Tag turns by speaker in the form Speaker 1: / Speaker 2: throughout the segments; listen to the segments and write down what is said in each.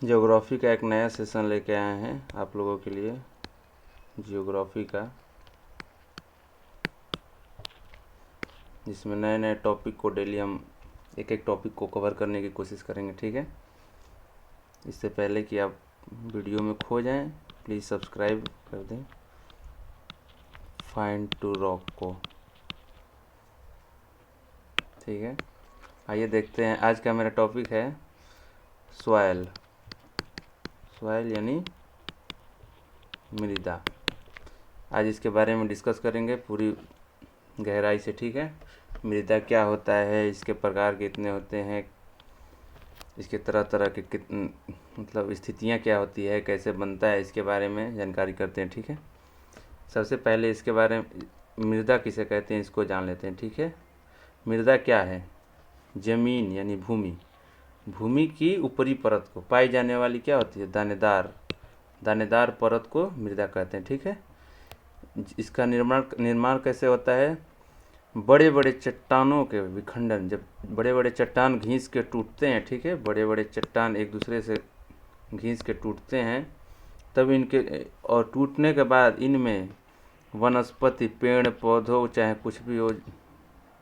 Speaker 1: Geography का एक नया सेशन लेके आए हैं आप लोगों के लिए, जियोग्राफी का, जिसमें नए नए टॉपिक को डेली हम एक एक टॉपिक को कवर करने की कोशिश करेंगे। ठीक है, इससे पहले कि आप वीडियो में खो जाएं, प्लीज़ सब्सक्राइब कर दें फाइंड टू रॉक को। ठीक है, आइए देखते हैं। आज का मेरा टॉपिक है सॉइल। सॉइल यानी मृदा। आज इसके बारे में डिस्कस करेंगे पूरी गहराई से। ठीक है, मृदा क्या होता है, इसके प्रकार कितने होते हैं, इसके तरह तरह के मतलब स्थितियाँ क्या होती है, कैसे बनता है, इसके बारे में जानकारी करते हैं। ठीक है, सबसे पहले इसके बारे में मृदा किसे कहते हैं इसको जान लेते हैं। ठीक है, मृदा क्या है? जमीन यानी भूमि, भूमि की ऊपरी परत को पाई जाने वाली क्या होती है? दानेदार परत को मृदा कहते हैं। ठीक है, इसका निर्माण कैसे होता है? बड़े बड़े चट्टानों के विखंडन, जब बड़े बड़े चट्टान घिस के टूटते हैं, ठीक है, बड़े बड़े चट्टान एक दूसरे से घिस के टूटते हैं, तब इनके और टूटने के बाद इनमें वनस्पति, पेड़ पौधों, चाहे कुछ भी हो,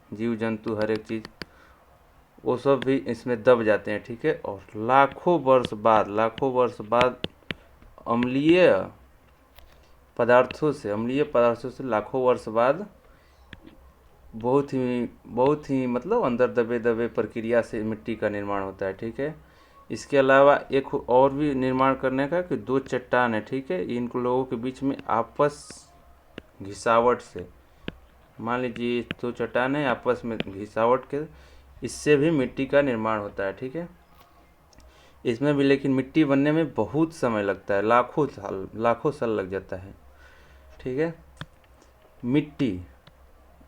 Speaker 1: जीव जंतु, हर एक चीज़, वो सब भी इसमें दब जाते हैं। ठीक है, और लाखों वर्ष बाद अम्लीय पदार्थों से लाखों वर्ष बाद बहुत ही मतलब अंदर दबे दबे प्रक्रिया से मिट्टी का निर्माण होता है। ठीक है, इसके अलावा एक और भी निर्माण करने का कि दो चट्टान है, ठीक है, इन लोगों के बीच में आपस घिसावट से, मान लीजिए दो चट्टान है, आपस में घिसावट के, इससे भी मिट्टी का निर्माण होता है। ठीक है, इसमें भी लेकिन मिट्टी बनने में बहुत समय लगता है, लाखों साल लग जाता है। ठीक है, मिट्टी,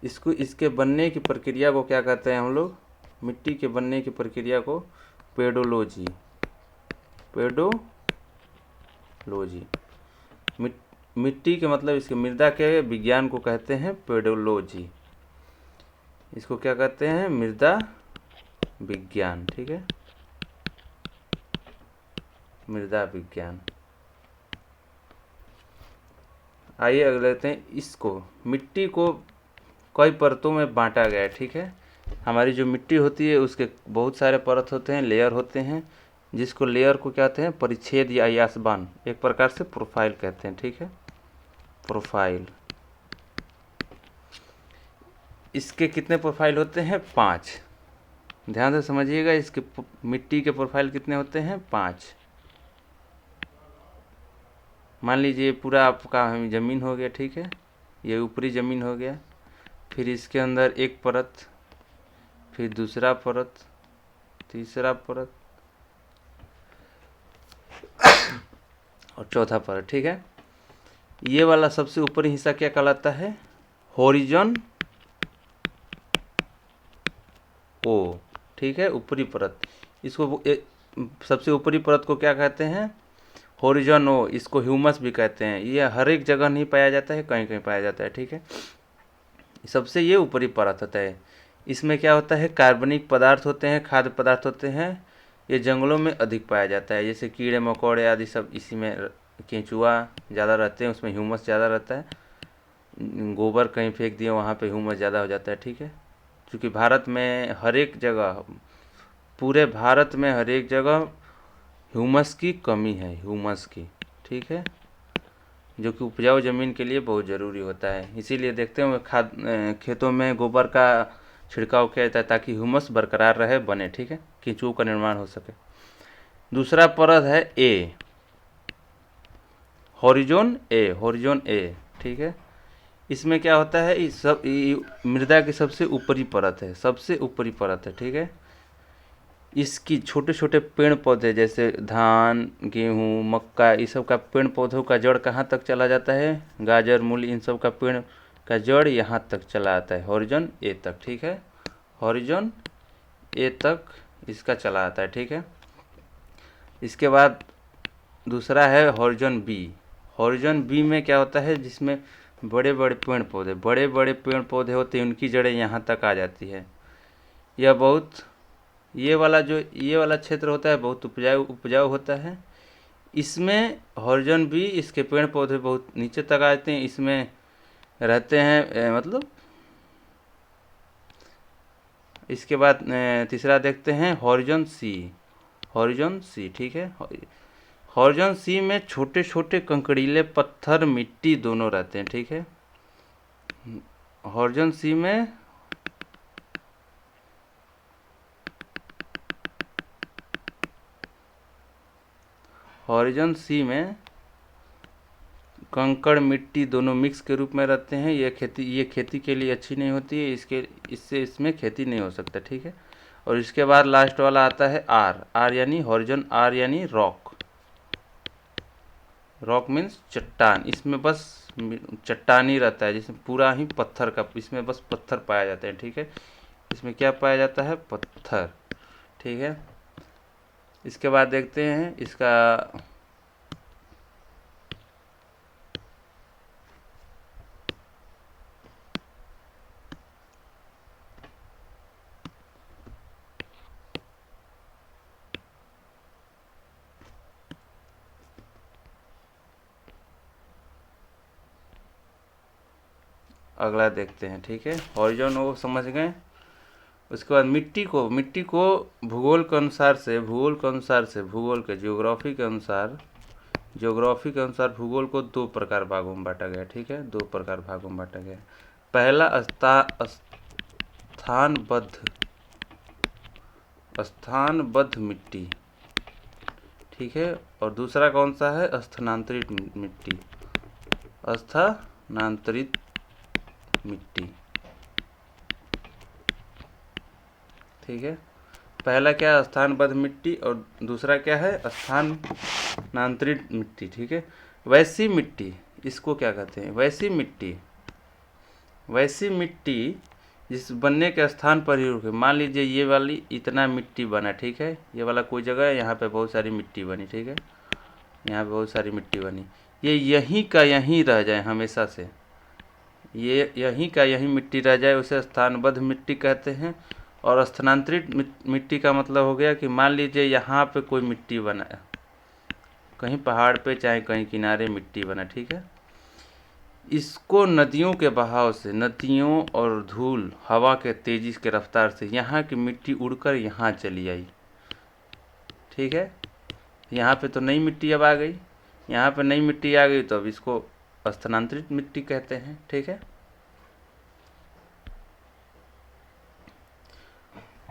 Speaker 1: इसके बनने की प्रक्रिया को क्या कहते हैं हम लोग? मिट्टी के बनने की प्रक्रिया को पेडोलॉजी मिट्टी के मतलब इसके मृदा के विज्ञान को कहते हैं पेडोलॉजी। इसको क्या कहते हैं? मृदा विज्ञान। ठीक है, मृदा विज्ञान। आइए अगले लेते हैं। इसको मिट्टी को कई परतों में बांटा गया है। ठीक है, हमारी जो मिट्टी होती है उसके बहुत सारे परत होते हैं, लेयर होते हैं, जिसको लेयर को कहते हैं परिच्छेद या यासबान, एक प्रकार से प्रोफाइल कहते हैं। ठीक है, प्रोफाइल। इसके कितने प्रोफाइल होते हैं? 5। ध्यान से समझिएगा, इसके मिट्टी के प्रोफाइल कितने होते हैं? 5। मान लीजिए पूरा आपका ज़मीन हो गया, ठीक है, ये ऊपरी ज़मीन हो गया, फिर इसके अंदर एक परत, फिर दूसरा परत, तीसरा परत और चौथा परत। ठीक है, ये वाला सबसे ऊपरी हिस्सा क्या कहलाता है? होरिजन ओ। ठीक है, ऊपरी परत, इसको सबसे ऊपरी परत को क्या कहते हैं? होरिजन ओ। इसको ह्यूमस भी कहते हैं। ये हर एक जगह नहीं पाया जाता है, कहीं कहीं पाया जाता है। ठीक है, सबसे ये ऊपरी परत होता है। इसमें क्या होता है? कार्बनिक पदार्थ होते हैं, खाद्य पदार्थ होते हैं। ये जंगलों में अधिक पाया जाता है, जैसे कीड़े मकोड़े आदि सब इसी में, केंचुआ ज़्यादा रहते हैं, उसमें ह्यूमस ज़्यादा रहता है। गोबर कहीं फेंक दिए, वहाँ पे ह्यूमस ज़्यादा हो जाता है। ठीक है, क्योंकि भारत में हर एक जगह, पूरे भारत में हर एक जगह ह्यूमस की कमी है, ह्यूमस की। ठीक है, जो कि उपजाऊ ज़मीन के लिए बहुत ज़रूरी होता है। इसीलिए देखते हैं खेतों में गोबर का छिड़काव किया जाता है ताकि ह्यूमस बरकरार रहे, बने। ठीक है, केंचुओं का निर्माण हो सके। दूसरा परत है ए, होरिजोन ए। ठीक है, इसमें क्या होता है? इस सब मृदा की सबसे ऊपरी परत है, सबसे ऊपरी परत है। ठीक है, इसकी छोटे छोटे पेड़ पौधे जैसे धान, गेहूँ, मक्का, इस सब का पेड़ पौधों का जड़ कहाँ तक चला जाता है? गाजर, मूली, इन सब का पेड़ का जड़ यहाँ तक चला आता है, हॉरिजॉन ए तक। ठीक है, हॉरिजॉन ए तक इसका चला आता है। ठीक है, इसके बाद दूसरा है हॉरिजॉन बी। हॉरिजॉन बी में क्या होता है? जिसमें बड़े बड़े पेड़ पौधे होते हैं, उनकी जड़ें यहाँ तक आ जाती है। ये वाला क्षेत्र होता है बहुत उपजाऊ होता है। इसमें हॉरिजॉन भी, इसके पेड़ पौधे बहुत नीचे तक आते हैं, इसमें रहते हैं मतलब। इसके बाद तीसरा देखते हैं हॉरिजॉन सी। हॉरिजॉन सी, ठीक है। हॉरिजॉन सी में छोटे छोटे कंकड़ीले पत्थर मिट्टी दोनों रहते हैं, ठीक है। हॉरिजॉन सी में कंकड़ मिट्टी दोनों मिक्स के रूप में रहते हैं। ये खेती के लिए अच्छी नहीं होती है, इसमें खेती नहीं हो सकता, ठीक है। और इसके बाद लास्ट वाला आता है आर यानी हॉरिजॉन आर यानी रॉक। रॉक मीन्स चट्टान। इसमें बस चट्टान ही रहता है, जिसमें पूरा ही पत्थर का, इसमें बस पत्थर पाया जाता है, ठीक है। इसमें क्या पाया जाता है? पत्थर, ठीक है। इसके बाद देखते हैं इसका अगला देखते हैं, ठीक है। हॉरिजॉन वो समझ गए। उसके बाद मिट्टी को भूगोल के अनुसार ज्योग्राफी के अनुसार भूगोल को दो प्रकार भागों में बांटा गया, ठीक है। दो प्रकार भागों में बांटा गया। पहला स्थानबद्ध मिट्टी, ठीक है। और दूसरा कौन सा है? स्थानांतरित मिट्टी। स्थानांतरित मिट्टी, ठीक है। पहला क्या है? स्थानबद्ध मिट्टी, और दूसरा क्या है? स्थानांतरित मिट्टी, ठीक है। वैसी मिट्टी, इसको क्या कहते हैं? वैसी मिट्टी जिस बनने के स्थान पर ही रुके। मान लीजिए ये वाली इतना मिट्टी बना, ठीक है। ये वाला कोई जगह है, यहाँ पे बहुत सारी मिट्टी बनी, ठीक है। यहाँ पे बहुत सारी मिट्टी बनी, ये यहीं का यहीं रह जाए हमेशा से, ये यहीं का यहीं मिट्टी रह जाए, उसे स्थानबद्ध मिट्टी कहते हैं। और स्थानांतरित मिट्टी का मतलब हो गया कि मान लीजिए यहाँ पे कोई मिट्टी बना, कहीं पहाड़ पे चाहे कहीं किनारे मिट्टी बना, ठीक है। इसको नदियों के बहाव से, नदियों और धूल हवा के तेजी के रफ्तार से यहाँ की मिट्टी उड़कर यहाँ चली आई, ठीक है। यहाँ पे तो नई मिट्टी अब आ गई, यहाँ पे नई मिट्टी आ गई, तो अब इसको स्थानांतरित मिट्टी कहते हैं, ठीक है।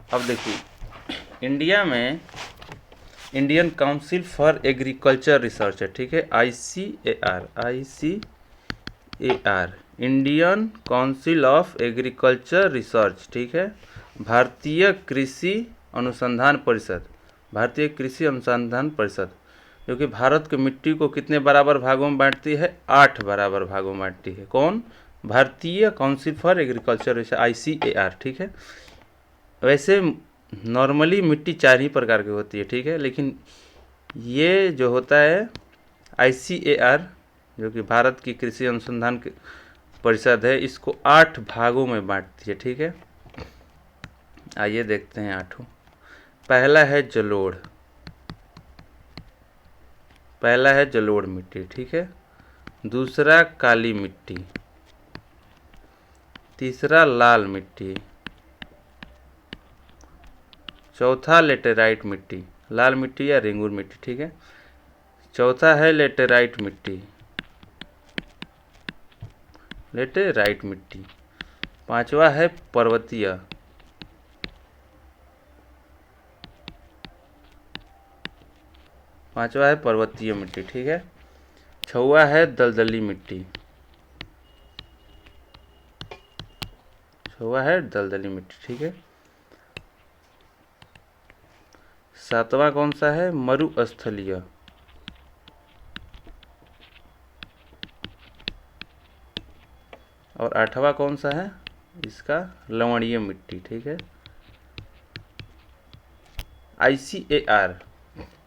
Speaker 1: अब देखिए इंडिया में Indian council for agriculture research है, ठीक है। ICAR Indian council of agriculture research, ठीक है। भारतीय कृषि अनुसंधान परिषद, जो कि भारत की मिट्टी को कितने बराबर भागों में बांटती है? 8 बराबर भागों में बांटती है। कौन? भारतीय council for agriculture research, ICAR, ठीक है। वैसे नॉर्मली मिट्टी 4 ही प्रकार की होती है, ठीक है। लेकिन ये जो होता है ICAR, जो कि भारत की कृषि अनुसंधान परिषद है, इसको 8 भागों में बांटती है, ठीक है। आइए देखते हैं 8। पहला है जलोढ़ मिट्टी, ठीक है। दूसरा काली मिट्टी, तीसरा लाल मिट्टी, चौथा लेटेराइट मिट्टी, लाल मिट्टी या रेंगूर मिट्टी, ठीक है। चौथा है लेटेराइट मिट्टी। पांचवा है पर्वतीय, मिट्टी, ठीक है। छठवा है दलदली मिट्टी, ठीक है। सातवां कौन सा है? मरुस्थलीय। और 8वां कौन सा है? इसका लवणीय मिट्टी, ठीक है। ICAR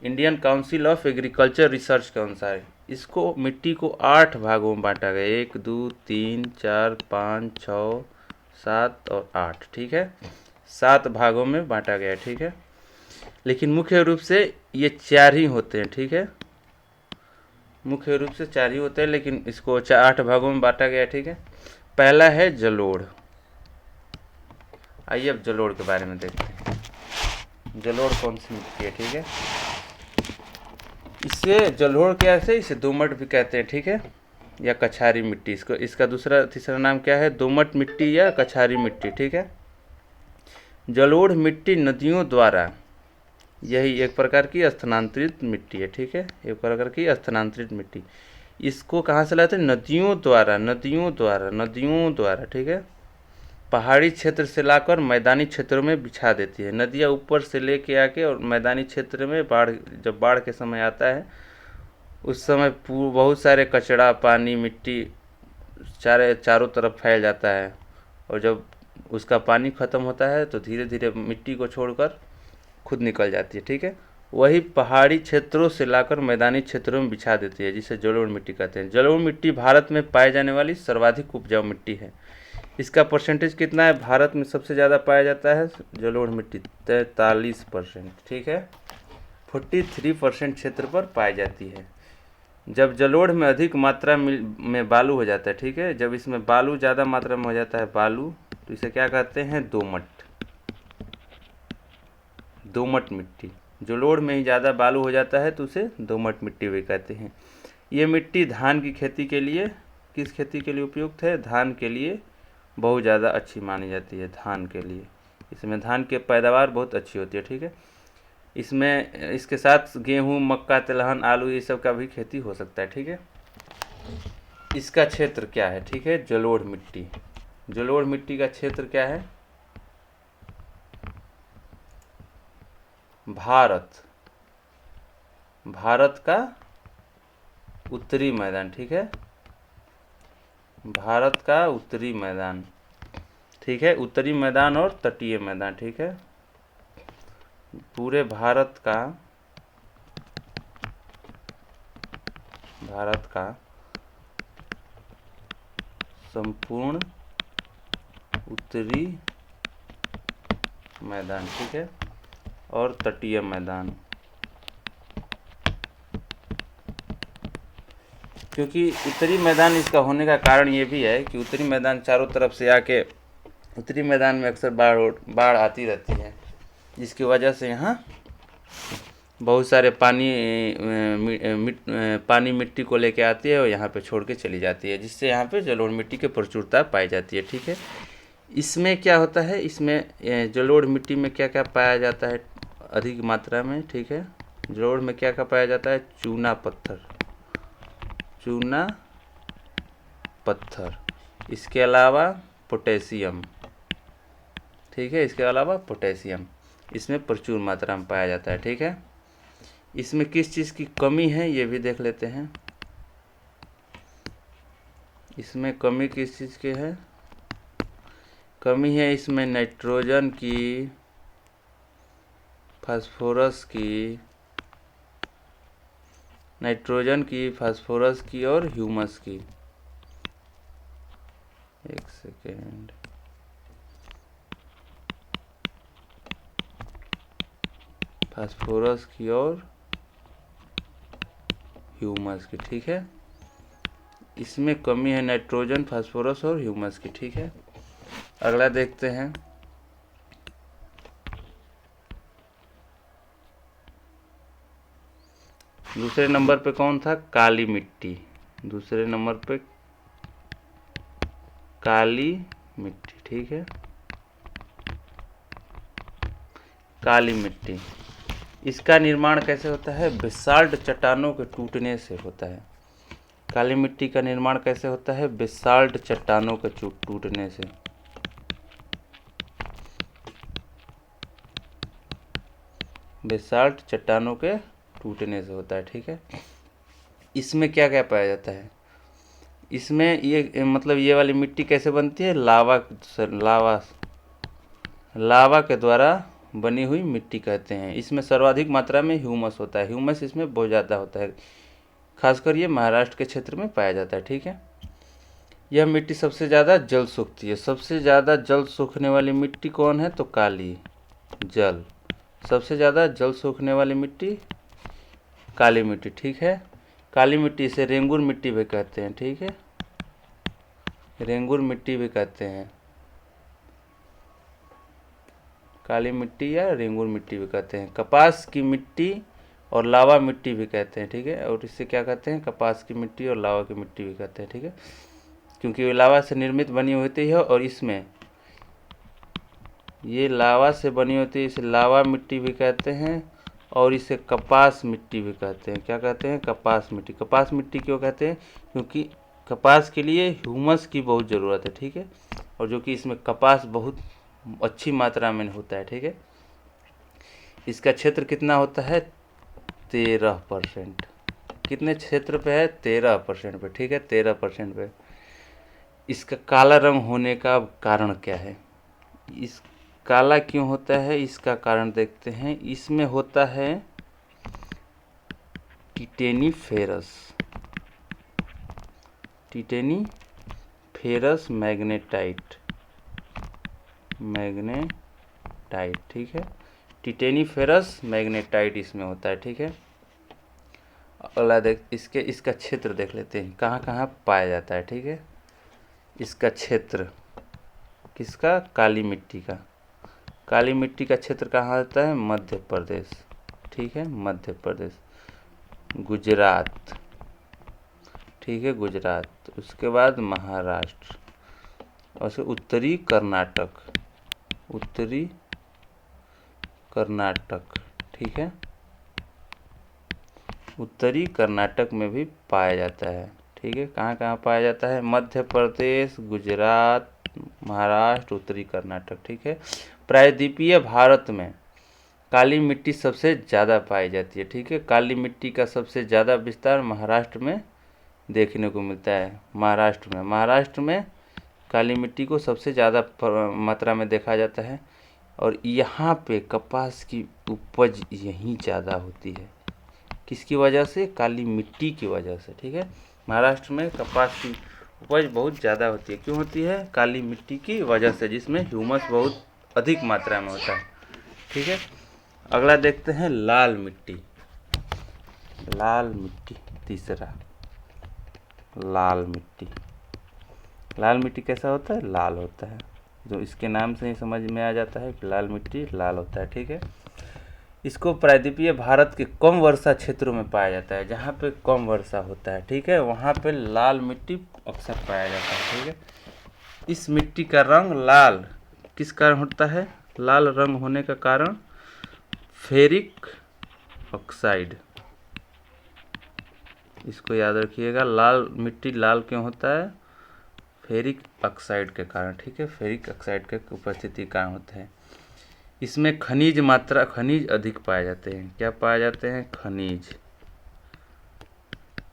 Speaker 1: Indian council of agriculture research के अनुसार इसको मिट्टी को 8 भागों में बांटा गया, 1 2 3 4 5 6 7 और 8, ठीक है। 7 भागों में बांटा गया, ठीक है। लेकिन मुख्य रूप से ये 4 ही होते हैं, ठीक है। मुख्य रूप से 4 ही होते हैं, लेकिन इसको 8 भागों में बांटा गया है, ठीक है। पहला है जलोढ़। आइए अब जलोढ़ के बारे में देखते हैं। जलोढ़ कौन सी मिट्टी है, ठीक है। इसे जलोढ़ क्या है, इसे दोमट भी कहते हैं, ठीक है, या कछारी मिट्टी। इसको इसका तीसरा नाम क्या है, दोमट मिट्टी या कछारी मिट्टी, ठीक है। जलोढ़ मिट्टी नदियों द्वारा, यही एक प्रकार की स्थानांतरित मिट्टी है, ठीक है, एक प्रकार की स्थानांतरित मिट्टी। इसको कहाँ से लाते हैं, नदियों द्वारा, नदियों द्वारा, ठीक है। पहाड़ी क्षेत्र से लाकर मैदानी क्षेत्रों में बिछा देती है। नदियाँ ऊपर से लेके आके और मैदानी क्षेत्र में जब बाढ़ के समय आता है उस समय बहुत सारे कचरा, पानी, मिट्टी चारों तरफ फैल जाता है, और जब उसका पानी ख़त्म होता है तो धीरे धीरे मिट्टी को छोड़कर खुद निकल जाती है, ठीक है। वही पहाड़ी क्षेत्रों से लाकर मैदानी क्षेत्रों में बिछा देती है, जिसे जलोढ़ मिट्टी कहते हैं। जलोढ़ मिट्टी भारत में पाई जाने वाली सर्वाधिक उपजाऊ मिट्टी है। इसका परसेंटेज कितना है, भारत में सबसे ज़्यादा पाया जाता है जलोढ़ मिट्टी 43%, ठीक है। 43% क्षेत्र पर पाई जाती है। जब जलोढ़ में अधिक मात्रा में बालू हो जाता है, ठीक है, जब इसमें बालू ज़्यादा मात्रा में हो जाता है बालू, तो इसे क्या कहते हैं, दोमट मिट्टी। जलोढ़ में ही ज़्यादा बालू हो जाता है तो उसे दोमट मिट्टी भी कहते हैं। ये मिट्टी धान की खेती के लिए, किस खेती के लिए उपयुक्त है, धान के लिए बहुत ज़्यादा अच्छी मानी जाती है, धान के लिए। इसमें धान की पैदावार बहुत अच्छी होती है, ठीक है। इसमें इसके साथ गेहूँ, मक्का, तिलहन, आलू ये सब का भी खेती हो सकता है, ठीक है। इसका क्षेत्र क्या है, ठीक है, जलोढ़ मिट्टी। जलोढ़ मिट्टी का क्षेत्र क्या है, भारत का उत्तरी मैदान, ठीक है, भारत का उत्तरी मैदान, ठीक है, उत्तरी मैदान और तटीय मैदान, ठीक है। पूरे भारत का संपूर्ण उत्तरी मैदान, ठीक है, और तटीय मैदान। क्योंकि उत्तरी मैदान इसका होने का कारण ये भी है कि उत्तरी मैदान चारों तरफ से आके, उत्तरी मैदान में अक्सर बाढ़ आती रहती है, जिसकी वजह से यहाँ बहुत सारे पानी मिट्टी को लेके आती है और यहाँ पे छोड़ के चली जाती है, जिससे यहाँ पे जलोढ़ मिट्टी की प्रचुरता पाई जाती है, ठीक है। इसमें क्या होता है, इसमें जलोढ़ मिट्टी में क्या क्या पाया जाता है अधिक मात्रा में, ठीक है। जलोढ़ में क्या क्या पाया जाता है, चूना पत्थर, इसके अलावा पोटेशियम, ठीक है, इसके अलावा पोटेशियम इसमें प्रचुर मात्रा में पाया जाता है, ठीक है। इसमें किस चीज़ की कमी है ये भी देख लेते हैं। इसमें कमी किस चीज़ की है, कमी है इसमें नाइट्रोजन की, फास्फोरस की और ह्यूमस की। एक सेकेंड, फास्फोरस की और ह्यूमस की, ठीक है। इसमें कमी है नाइट्रोजन, फास्फोरस और ह्यूमस की, ठीक है। अगला देखते हैं। दूसरे नंबर पे कौन था, काली मिट्टी। दूसरे नंबर पे काली मिट्टी, ठीक है, काली मिट्टी। इसका निर्माण कैसे होता है, बेसाल्ट चट्टानों के टूटने से होता है। काली मिट्टी का निर्माण कैसे होता है, बेसाल्ट चट्टानों के टूटने से। बेसाल्ट चट्टानों के टूटने से होता है, ठीक है। इसमें क्या क्या पाया जाता है, इसमें ये मतलब ये वाली मिट्टी कैसे बनती है, लावा के द्वारा बनी हुई मिट्टी कहते हैं। इसमें सर्वाधिक मात्रा में ह्यूमस होता है, ह्यूमस इसमें बहुत ज़्यादा होता है, खासकर ये महाराष्ट्र के क्षेत्र में पाया जाता है, ठीक है। यह मिट्टी सबसे ज़्यादा जल सोखती है। सबसे ज़्यादा जल सोखने वाली मिट्टी कौन है, तो काली जल, सबसे ज़्यादा जल सोखने वाली मिट्टी काली मिट्टी, ठीक है। काली मिट्टी इसे रेंगुर मिट्टी भी कहते हैं, ठीक है, रेंगुर मिट्टी भी कहते हैं, काली मिट्टी या रेंगुर मिट्टी भी कहते हैं। कपास की मिट्टी और लावा मिट्टी भी कहते हैं, ठीक है, और इसे क्या कहते हैं, कपास की मिट्टी और लावा की मिट्टी भी कहते हैं, ठीक है, क्योंकि ये लावा से निर्मित बनी होती है और इसमें ये लावा से बनी होती है, इसे लावा मिट्टी भी कहते हैं और इसे कपास मिट्टी भी कहते हैं। क्या कहते हैं, कपास मिट्टी। कपास मिट्टी क्यों कहते हैं, क्योंकि कपास के लिए ह्यूमस की बहुत ज़रूरत है, ठीक है, और जो कि इसमें कपास बहुत अच्छी मात्रा में होता है, ठीक है। इसका क्षेत्र कितना होता है, 13%। कितने क्षेत्र पे है, 13% पे, ठीक है, 13% पे। इसका काला रंग होने का कारण क्या है, इस काला क्यों होता है, इसका कारण देखते हैं। इसमें होता है टिटेनीफेरस, टिटेनीफेरस मैग्नेटाइट, मैग्नेटाइट, ठीक है, टिटेनीफेरस मैग्नेटाइट इसमें होता है, ठीक है। अगला देख इसका क्षेत्र देख लेते हैं, कहाँ कहाँ पाया जाता है, ठीक है। इसका क्षेत्र किसका, काली मिट्टी का। काली मिट्टी का क्षेत्र कहाँ होता है, मध्य प्रदेश, ठीक है, मध्य प्रदेश, गुजरात, ठीक है, गुजरात, उसके बाद महाराष्ट्र और फिर उत्तरी कर्नाटक, उत्तरी कर्नाटक, ठीक है, उत्तरी कर्नाटक में भी पाया जाता है, ठीक है। कहाँ कहाँ पाया जाता है, मध्य प्रदेश, गुजरात, महाराष्ट्र, उत्तरी कर्नाटक, ठीक है। प्रायद्वीपीय भारत में काली मिट्टी सबसे ज़्यादा पाई जाती है, ठीक है। काली मिट्टी का सबसे ज़्यादा विस्तार महाराष्ट्र में देखने को मिलता है। महाराष्ट्र में काली मिट्टी को सबसे ज़्यादा मात्रा में देखा जाता है और यहाँ पे कपास की उपज यहीं ज़्यादा होती है। किसकी वजह से, काली मिट्टी की वजह से, ठीक है। महाराष्ट्र में कपास की उपज बहुत ज़्यादा होती है, क्यों होती है, काली मिट्टी की वजह से, जिसमें ह्यूमस बहुत अधिक मात्रा में होता है, ठीक है। अगला देखते हैं लाल मिट्टी, लाल मिट्टी तीसरा, लाल मिट्टी। लाल मिट्टी कैसा होता है, लाल होता है, जो इसके नाम से ही समझ में आ जाता है कि लाल मिट्टी लाल होता है, ठीक है। इसको प्रायद्वीपीय भारत के कम वर्षा क्षेत्रों में पाया जाता है, जहाँ पे कम वर्षा होता है, ठीक है, वहाँ पे लाल मिट्टी अक्सर पाया जाता है, ठीक है। इस मिट्टी का रंग लाल किस कारण होता है, लाल रंग होने का कारण फेरिक ऑक्साइड, इसको याद रखिएगा। लाल मिट्टी लाल क्यों होता है, फेरिक ऑक्साइड के कारण, ठीक है, फेरिक ऑक्साइड के उपस्थिति के कारण होता है। इसमें खनिज अधिक पाए जाते हैं। क्या पाए जाते हैं,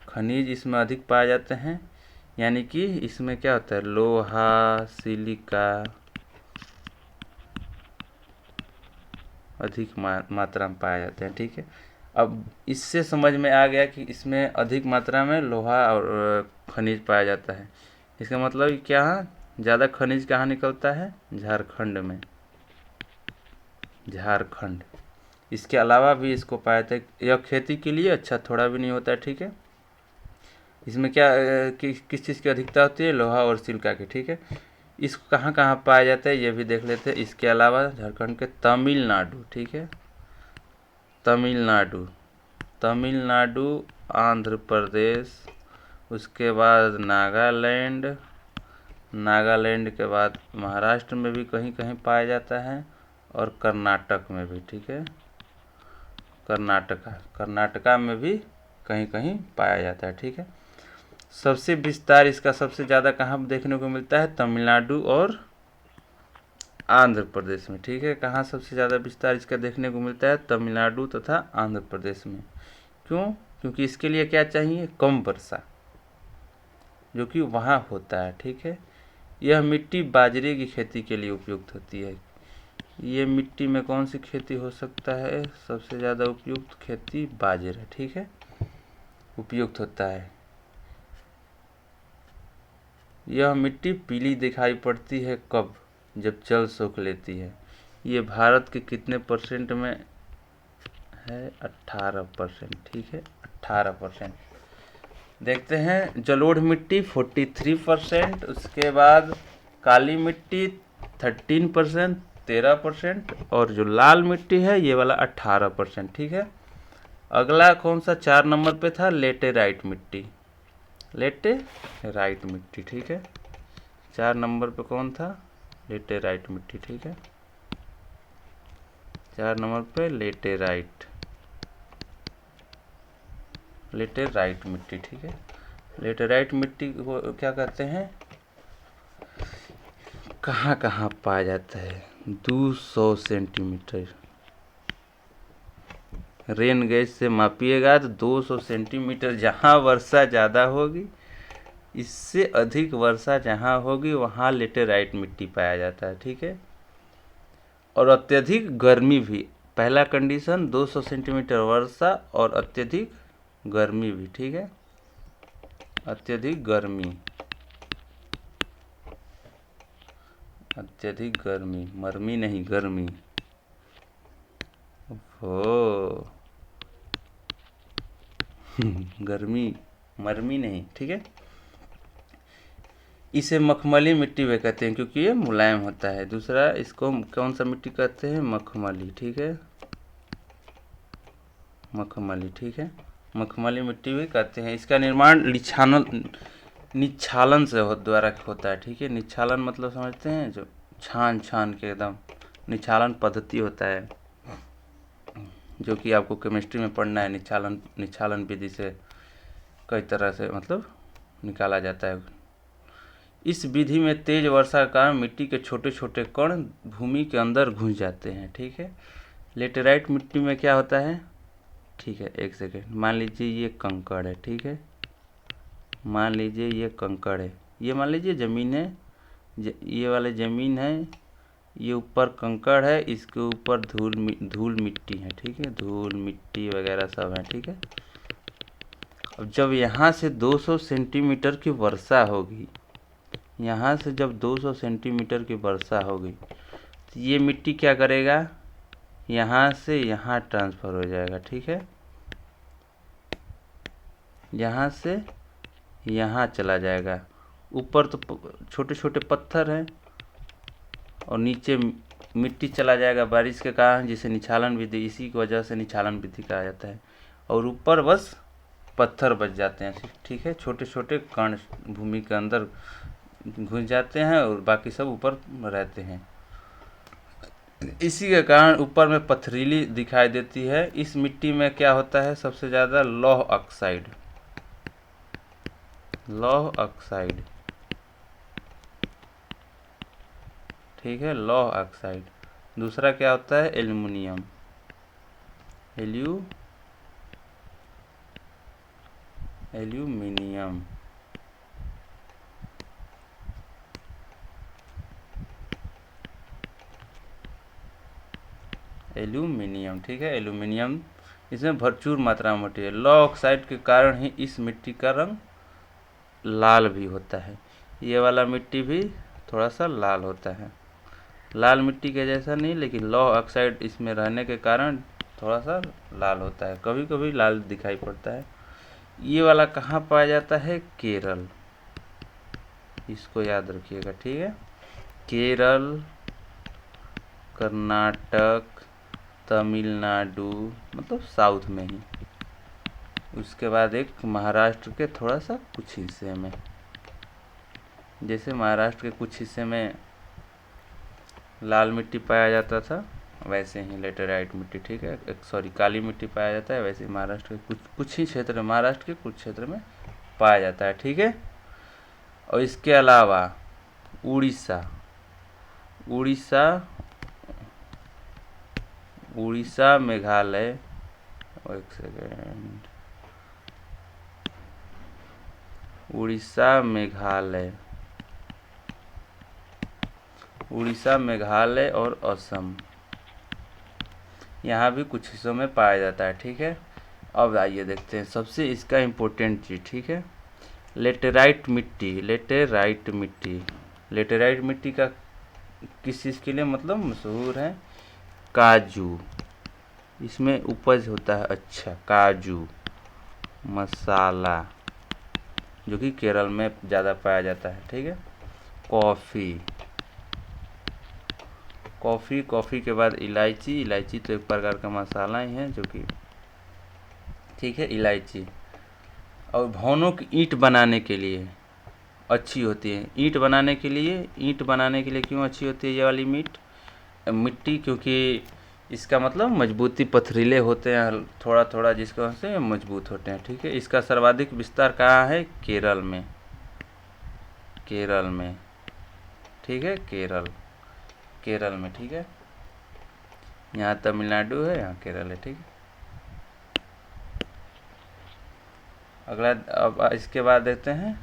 Speaker 1: खनिज इसमें अधिक पाए जाते हैं, यानी कि इसमें क्या होता है, लोहा, सिलिका अधिक मात्रा में पाए जाते हैं, ठीक है। अब इससे समझ में आ गया कि इसमें अधिक मात्रा में लोहा और खनिज पाया जाता है। इसका मतलब क्या है, ज़्यादा खनिज कहाँ निकलता है, झारखंड में, झारखंड। इसके अलावा भी इसको पाया जाता है। यह खेती के लिए अच्छा थोड़ा भी नहीं होता है, ठीक है। इसमें क्या किस चीज़ की अधिकता होती है, लोहा और सिलिका की, ठीक है। इसको कहाँ कहाँ पाया जाता है ये भी देख लेते हैं। इसके अलावा झारखंड के तमिलनाडु, ठीक है, तमिलनाडु, आंध्र प्रदेश, उसके बाद नागालैंड के बाद महाराष्ट्र में भी कहीं कहीं पाया जाता है और कर्नाटक में भी, ठीक है, कर्नाटका में भी कहीं कहीं पाया जाता है, ठीक है। सबसे विस्तार इसका सबसे ज़्यादा कहाँ देखने को मिलता है, तमिलनाडु और आंध्र प्रदेश में, ठीक है। कहाँ सबसे ज़्यादा विस्तार इसका देखने को मिलता है, तमिलनाडु तथा आंध्र प्रदेश में। क्यों, क्योंकि इसके लिए क्या चाहिए, कम वर्षा, जो कि वहाँ होता है, ठीक है। यह मिट्टी बाजरे की खेती के लिए उपयुक्त होती है। ये मिट्टी में कौन सी खेती हो सकता है, सबसे ज़्यादा उपयुक्त खेती बाजरा, ठीक है, उपयुक्त होता है। यह मिट्टी पीली दिखाई पड़ती है कब, जब जल सोख लेती है। ये भारत के कितने परसेंट में है 18%, ठीक है 18%। देखते हैं जलोढ़ मिट्टी 43%, उसके बाद काली मिट्टी 13%, 13%, और जो लाल मिट्टी है ये वाला 18%, ठीक है। अगला कौन सा 4 नंबर पे था? लेटेराइट मिट्टी, लेटेराइट मिट्टी, ठीक है। 4 नंबर पे कौन था? लेटेराइट मिट्टी, ठीक है। 4 नंबर पे लेटेराइट मिट्टी, ठीक है। लेटेराइट मिट्टी को क्या कहते हैं? कहाँ कहाँ पाया जाता है? 200 सेंटीमीटर, रेन गेज से मापिएगा तो 200 सेंटीमीटर। जहाँ वर्षा ज़्यादा होगी, इससे अधिक वर्षा जहाँ होगी वहाँ लेटेराइट मिट्टी पाया जाता है, ठीक है। और अत्यधिक गर्मी भी, पहला कंडीशन 200 सेंटीमीटर वर्षा और अत्यधिक गर्मी भी, ठीक है। अत्यधिक गर्मी, अत्यधिक गर्मी, मरमी नहीं गर्मी, हो गर्मी, मरमी नहीं, ठीक है। इसे मखमली मिट्टी भी कहते हैं क्योंकि ये मुलायम होता है। दूसरा इसको कौन सा मिट्टी कहते हैं? मखमली, ठीक है, मखमली, ठीक है। मखमली मिट्टी भी कहते हैं। इसका निर्माण निच्छालन से द्वारा होता है, ठीक है। निच्छालन मतलब समझते हैं? जो छान छान के एकदम निच्छालन पद्धति होता है, जो कि आपको केमिस्ट्री में पढ़ना है। निच्छालन विधि से कई तरह से मतलब निकाला जाता है। इस विधि में तेज वर्षा के कारण मिट्टी के छोटे छोटे कण भूमि के अंदर घुस जाते हैं, ठीक है। लेटेराइट मिट्टी में क्या होता है? ठीक है, एक सेकेंड, मान लीजिए ये कंकड़ है, ठीक है। मान लीजिए ये कंकड़ है, ये मान लीजिए ज़मीन है, ये वाले ज़मीन है, ये ऊपर कंकड़ है, इसके ऊपर धूल मिट्टी है, ठीक है, धूल मिट्टी वगैरह सब है, ठीक है। अब जब यहाँ से 200 सेंटीमीटर की वर्षा होगी, यहाँ से जब 200 सेंटीमीटर की वर्षा होगी तो ये मिट्टी क्या करेगा? यहाँ से यहाँ ट्रांसफ़र हो जाएगा, ठीक है। यहाँ से यहाँ चला जाएगा। ऊपर तो छोटे छोटे पत्थर हैं और नीचे मिट्टी चला जाएगा बारिश के कारण, जिसे निच्छालन विधि, इसी की वजह से निच्छालन विधि कहा जाता है। और ऊपर बस पत्थर बच जाते हैं, ठीक है। छोटे छोटे कण भूमि के अंदर घुस जाते हैं और बाकी सब ऊपर रहते हैं। इसी के कारण ऊपर में पथरीली दिखाई देती है। इस मिट्टी में क्या होता है? सबसे ज़्यादा लौह ऑक्साइड, लौह ऑक्साइड, ठीक है, लौह ऑक्साइड। दूसरा क्या होता है? एल्युमिनियम, एल्यूमिनियम, एल्यूमिनियम, ठीक है। एल्यूमिनियम इसमें भरपूर मात्रा में होती है। लौह ऑक्साइड के कारण ही इस मिट्टी का रंग लाल भी होता है। ये वाला मिट्टी भी थोड़ा सा लाल होता है, लाल मिट्टी के जैसा नहीं, लेकिन लौह ऑक्साइड इसमें रहने के कारण थोड़ा सा लाल होता है, कभी कभी लाल दिखाई पड़ता है। ये वाला कहाँ पाया जाता है? केरल, इसको याद रखिएगा, ठीक है। केरल, कर्नाटक, तमिलनाडु, मतलब साउथ में ही। उसके बाद एक महाराष्ट्र के थोड़ा सा कुछ हिस्से में, जैसे महाराष्ट्र के कुछ हिस्से में लाल मिट्टी पाया जाता था, वैसे ही लेटेराइट मिट्टी, ठीक है, सॉरी काली मिट्टी पाया जाता है, वैसे महाराष्ट्र के कुछ ही क्षेत्र, महाराष्ट्र के कुछ क्षेत्र में पाया जाता है, ठीक है। और इसके अलावा उड़ीसा, मेघालय, एक सेकेंड, उड़ीसा, मेघालय और असम, यहाँ भी कुछ हिस्सों में पाया जाता है, ठीक है। अब आइए देखते हैं सबसे इसका इम्पोर्टेंट चीज़, ठीक है। लेटेराइट मिट्टी का किस चीज़ के लिए मतलब मशहूर है? काजू, इसमें उपज होता है अच्छा काजू, मसाला, जो कि केरल में ज़्यादा पाया जाता है, ठीक है। कॉफ़ी के बाद इलायची तो एक प्रकार का मसाला ही है जो कि, ठीक है, इलायची। और भवनों की ईंट बनाने के लिए अच्छी होती है। ईंट बनाने के लिए क्यों अच्छी होती है ये वाली मिट्टी? क्योंकि इसका मतलब मजबूती, पथरीले होते हैं थोड़ा थोड़ा, जिसकी वजह से मजबूत होते हैं, ठीक है। इसका सर्वाधिक विस्तार कहाँ है? केरल में, ठीक है, केरल में, ठीक है। यहाँ तमिलनाडु है, यहाँ केरल है, ठीक है। अगला, अब इसके बाद देखते हैं,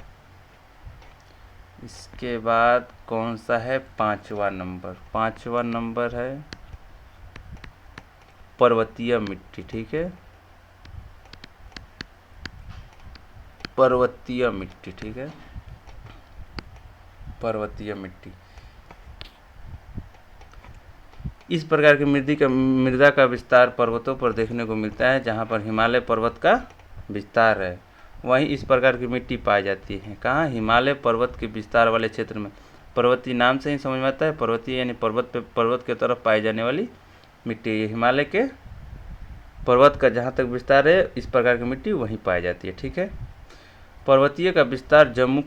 Speaker 1: इसके बाद कौन सा है? पांचवा नंबर है पर्वतीय मिट्टी, ठीक है, पर्वतीय मिट्टी, ठीक है, पर्वतीय मिट्टी। इस प्रकार की मृदा का विस्तार पर्वतों पर देखने को मिलता है, जहाँ पर हिमालय पर्वत का विस्तार है, वहीं इस प्रकार की मिट्टी पाई जाती है। कहाँ? हिमालय पर्वत के विस्तार वाले क्षेत्र में। पर्वतीय नाम से ही समझ में आता है, पर्वतीय यानी पर्वत के तरफ पाई जाने वाली मिट्टी। ये हिमालय के पर्वत का जहाँ तक विस्तार है, इस प्रकार की मिट्टी वहीं पाई जाती है, ठीक है। पर्वतीय का विस्तार जम्मू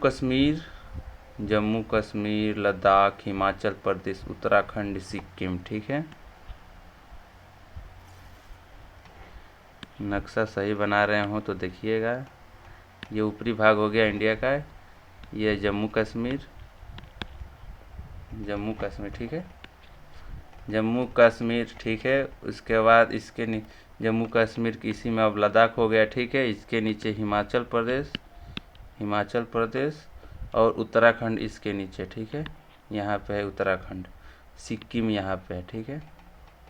Speaker 1: कश्मीर, लद्दाख, हिमाचल प्रदेश, उत्तराखंड, सिक्किम, ठीक है। नक्शा सही बना रहे हो तो देखिएगा। ये ऊपरी भाग हो गया इंडिया का, ये जम्मू कश्मीर, ठीक है, जम्मू कश्मीर, ठीक है। उसके बाद इसके जम्मू कश्मीर की इसी में अब लद्दाख हो गया, ठीक है। इसके नीचे हिमाचल प्रदेश और उत्तराखंड इसके नीचे, ठीक है। यहाँ पे है उत्तराखंड, सिक्किम यहाँ पे है, ठीक है।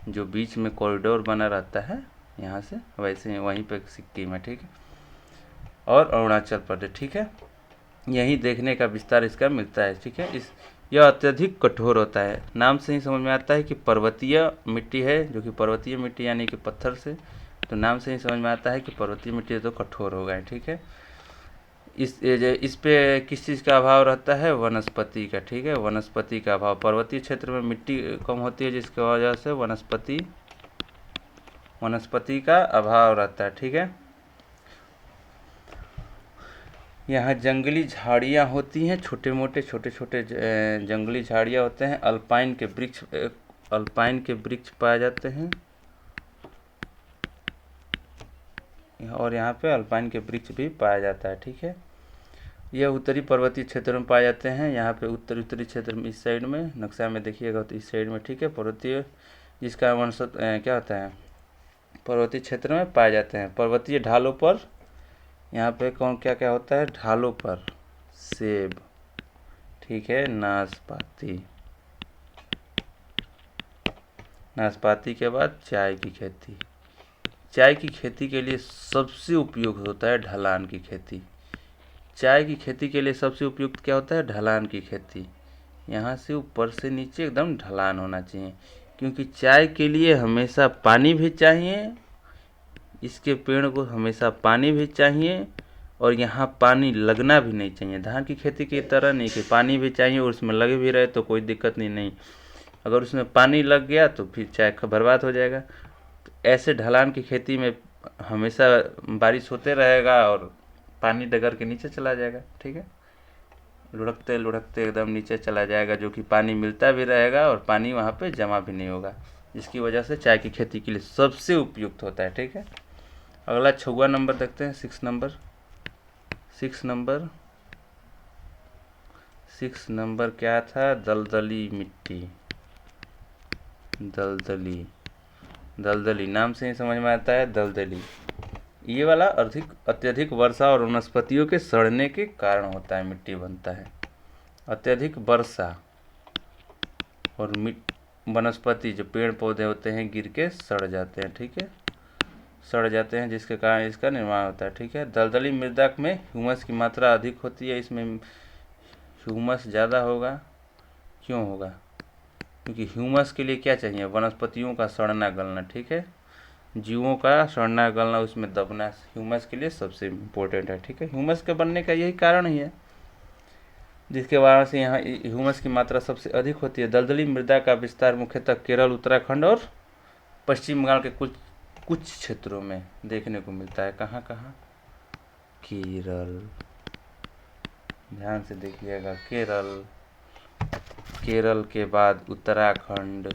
Speaker 1: जो बीच में कॉरिडोर बना रहता है यहाँ से, वैसे वहीं पे सिक्किम है, ठीक है। और अरुणाचल प्रदेश, ठीक है। यहीं देखने का विस्तार इसका मिलता है, ठीक है। यह अत्यधिक कठोर होता है। नाम से ही समझ में आता है कि पर्वतीय मिट्टी है, जो कि पर्वतीय मिट्टी यानी कि पत्थर से, तो नाम से ही समझ में आता है कि पर्वतीय मिट्टी तो कठोर होगा, ठीक है। इस पे किस चीज़ का अभाव रहता है? वनस्पति का, ठीक है, वनस्पति का अभाव। पर्वतीय क्षेत्र में मिट्टी कम होती है, जिसकी वजह से वनस्पति का अभाव रहता है, ठीक है। यहाँ जंगली झाड़ियाँ होती हैं, छोटे छोटे जंगली झाड़ियाँ होते हैं। अल्पाइन के वृक्ष पाए जाते हैं, और यहाँ पे अल्पाइन के वृक्ष भी पाया जाता है, ठीक है। यह उत्तरी पर्वतीय क्षेत्र में पाए जाते हैं। यहाँ पे उत्तरी क्षेत्र में, इस साइड में नक्शा में देखिएगा तो इस साइड में, ठीक है, पर्वतीय, जिसका वंशज क्या होता है, पर्वतीय क्षेत्र में पाए जाते हैं। पर्वतीय ढालों पर यहाँ पे क्या क्या होता है? ढालों पर सेब, ठीक है, नाशपाती के बाद चाय की खेती के लिए सबसे उपयुक्त होता है ढलान की खेती। चाय की खेती के लिए सबसे उपयुक्त क्या होता है? ढलान की खेती। यहाँ से ऊपर से नीचे एकदम ढलान होना चाहिए, क्योंकि चाय के लिए हमेशा पानी भी चाहिए, इसके पेड़ को हमेशा पानी भी चाहिए, और यहाँ पानी लगना भी नहीं चाहिए। धान की खेती की तरह नहीं कि पानी भी चाहिए और उसमें लगे भी रहे तो कोई दिक्कत नहीं। अगर उसमें पानी लग गया तो फिर चाय बर्बाद हो जाएगा। तो ऐसे ढलान की खेती में हमेशा बारिश होते रहेगा और पानी डगर के नीचे चला जाएगा, ठीक है, लुढ़कते लुढ़कते एकदम नीचे चला जाएगा, जो कि पानी मिलता भी रहेगा और पानी वहाँ पे जमा भी नहीं होगा, जिसकी वजह से चाय की खेती के लिए सबसे उपयुक्त होता है, ठीक है। अगला 6वां नंबर देखते हैं, 6 नंबर क्या था? दलदली मिट्टी। दलदली नाम से ही समझ में आता है, दलदली। ये वाला अत्यधिक वर्षा और वनस्पतियों के सड़ने के कारण होता है, मिट्टी बनता है। अत्यधिक वर्षा और वनस्पति, जो पेड़ पौधे होते हैं, गिर के सड़ जाते हैं, ठीक है, जिसके कारण इसका निर्माण होता है, ठीक है। दलदली मृदा में ह्यूमस की मात्रा अधिक होती है, इसमें ह्यूमस ज़्यादा होगा। क्यों होगा? क्योंकि ह्यूमस के लिए क्या चाहिए? वनस्पतियों का सड़ना गलना, ठीक है। जीवों का सड़ना गलना, उसमें दबना ह्यूमस के लिए सबसे इम्पोर्टेंट है। ठीक है, ह्यूमस के बनने का यही कारण ही है, जिसके वजह से यहाँ ह्यूमस की मात्रा सबसे अधिक होती है। दलदली मृदा का विस्तार मुख्यतः केरल, उत्तराखंड और पश्चिम बंगाल के कुछ क्षेत्रों में देखने को मिलता है। कहाँ कहाँ? केरल, ध्यान से देखिएगा, केरल के बाद उत्तराखंड,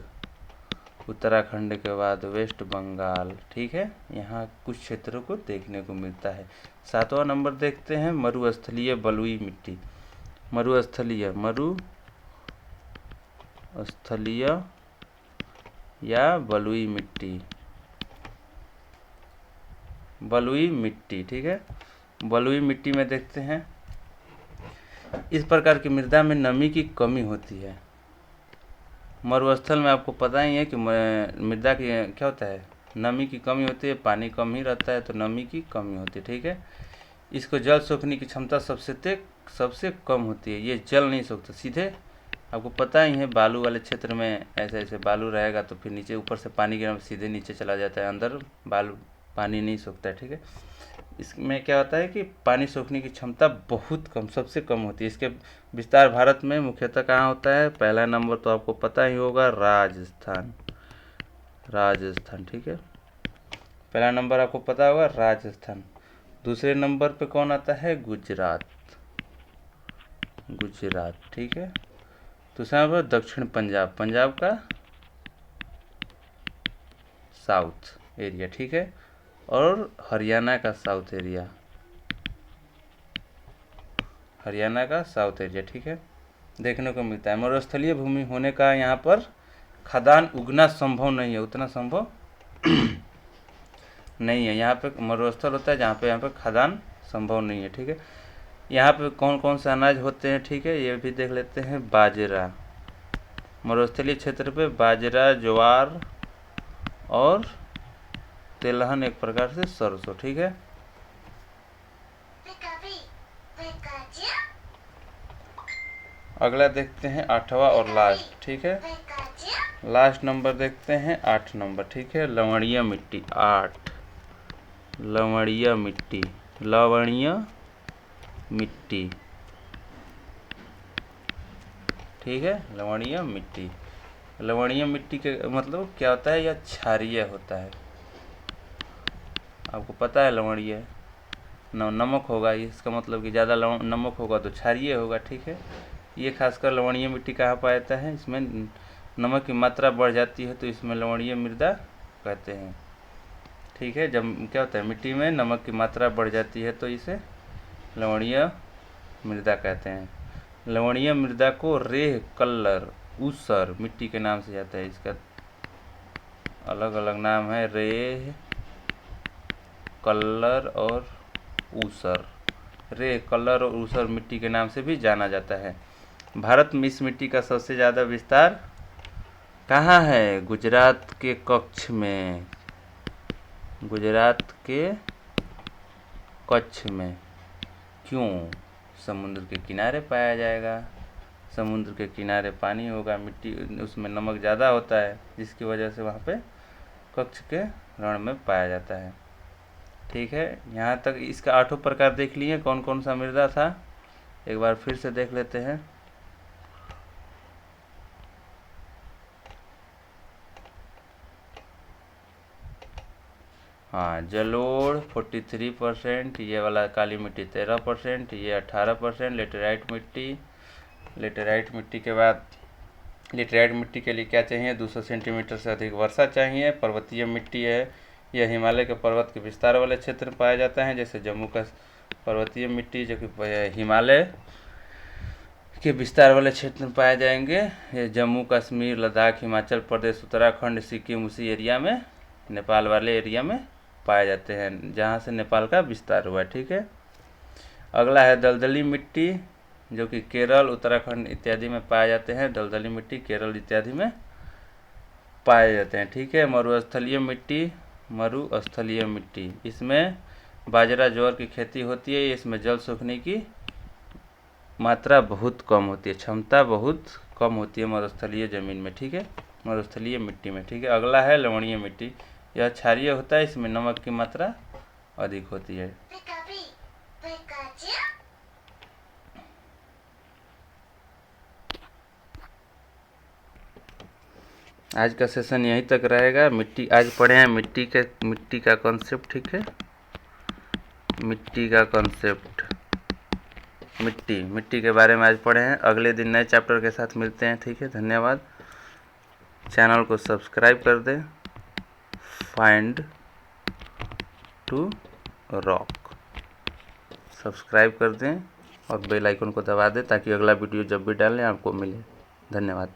Speaker 1: उत्तराखंड के बाद वेस्ट बंगाल। ठीक है, यहाँ कुछ क्षेत्रों को देखने को मिलता है। 7वां नंबर देखते हैं, मरुस्थलीय बलुई मिट्टी। मरुस्थलीय या बलुई मिट्टी, बलुई मिट्टी। ठीक है, बलुई मिट्टी में देखते हैं, इस प्रकार की मृदा में नमी की कमी होती है। मरुस्थल में आपको पता ही है कि मृदा की क्या होता है, नमी की कमी होती है, पानी कम ही रहता है तो नमी की कमी होती है। ठीक है, इसको जल सोखने की क्षमता सबसे कम होती है, ये जल नहीं सोखता सीधे। आपको पता ही है, बालू वाले क्षेत्र में ऐसे बालू रहेगा तो फिर नीचे ऊपर से पानी गिरना सीधे नीचे चला जाता है, अंदर बालू पानी नहीं सोखता है। ठीक है, इसमें क्या होता है कि पानी सोखने की क्षमता बहुत कम, सबसे कम होती है। इसके विस्तार भारत में मुख्यतः कहाँ होता है? पहला नंबर तो आपको पता ही होगा, राजस्थान। ठीक है, पहला नंबर आपको पता होगा राजस्थान। दूसरे नंबर पे कौन आता है? गुजरात। ठीक है, दूसरा नंबर दक्षिण पंजाब का साउथ एरिया। ठीक है, और हरियाणा का साउथ एरिया, ठीक है, देखने को मिलता है। मरुस्थलीय भूमि होने का यहाँ पर खदान उगना संभव नहीं है, उतना संभव नहीं है। यहाँ पे मरुस्थल होता है जहाँ पे खदान संभव नहीं है। ठीक है, यहाँ पे कौन कौन से अनाज होते हैं? ठीक है, ये भी देख लेते हैं। बाजरा, मरुस्थलीय क्षेत्र पे बाजरा, ज्वार और तेलहन, एक प्रकार से सरसों। ठीक है, अगला देखते हैं 8वां और लास्ट। ठीक है, लास्ट नंबर देखते हैं 8 नंबर। ठीक है, लवणीय मिट्टी। 8, लवणीय मिट्टी। ठीक है, लवणीय मिट्टी के मतलब क्या होता है? यह क्षारीय होता है। आपको पता है लवणीय नमक होगा, इसका मतलब कि ज़्यादा नमक होगा तो क्षारीय होगा। ठीक है, ये खासकर लवणीय मिट्टी कहाँ पाया जाता है? इसमें नमक की मात्रा बढ़ जाती है तो इसमें लवणीय मृदा कहते हैं। ठीक है, जब क्या होता है मिट्टी में नमक की मात्रा बढ़ जाती है तो इसे लवणीय मृदा कहते हैं। लवणीय मृदा को रेह, कल्लर, ऊसर मिट्टी के नाम से जाता है। इसका अलग अलग नाम है, रेह, कल्लर और ऊसर। रेह, कल्लर और ऊसर मिट्टी के नाम से भी जाना जाता है। भारत में इस मिट्टी का सबसे ज़्यादा विस्तार कहाँ है? गुजरात के कच्छ में, क्यों? समुद्र के किनारे पाया जाएगा, समुद्र के किनारे पानी होगा, मिट्टी उसमें नमक ज़्यादा होता है, जिसकी वजह से वहाँ पे कच्छ के रण में पाया जाता है। ठीक है, यहाँ तक इसका 8 प्रकार देख लिए, कौन कौन सा मृदा था, एक बार फिर से देख लेते हैं। हाँ, जलोढ़ 43%, ये वाला काली मिट्टी 13%, ये 18%। लेटेराइट मिट्टी के बाद लेटेराइट मिट्टी के लिए क्या चाहिए? 200 सेंटीमीटर से अधिक वर्षा चाहिए। पर्वतीय मिट्टी है, यह हिमालय के पर्वत के विस्तार वाले क्षेत्र में पाया जाता है, जैसे जम्मू का पर्वतीय मिट्टी जो कि हिमालय के विस्तार वाले क्षेत्र में पाए जाएंगे। ये जम्मू कश्मीर, लद्दाख, हिमाचल प्रदेश, उत्तराखंड, सिक्किम, उसी एरिया में, नेपाल वाले एरिया में पाए जाते हैं जहाँ से नेपाल का विस्तार हुआ। ठीक है, अगला है दलदली मिट्टी, जो कि केरल, उत्तराखंड इत्यादि में पाए जाते हैं। दलदली मिट्टी केरल इत्यादि में पाए जाते हैं। ठीक है, मरुस्थलीय मिट्टी, इसमें बाजरा, ज्वार की खेती होती है। इसमें जल सोखने की मात्रा बहुत कम होती है, क्षमता बहुत कम होती है मरुस्थलीय जमीन में। ठीक है, मरुस्थलीय मिट्टी में। ठीक है, अगला है लवणीय मिट्टी। यह क्षारीय होता है, इसमें नमक की मात्रा अधिक होती है। आज का सेशन यहीं तक रहेगा। आज पढ़े हैं मिट्टी का कॉन्सेप्ट, ठीक है। मिट्टी का कॉन्सेप्ट, मिट्टी के बारे में आज पढ़े हैं। अगले दिन नए चैप्टर के साथ मिलते हैं, ठीक है। धन्यवाद। चैनल को सब्सक्राइब कर दें। फाइंड टू रॉक सब्सक्राइब कर दें और बेल आइकन को दबा दें ताकि अगला वीडियो जब भी डालें आपको मिले। धन्यवाद।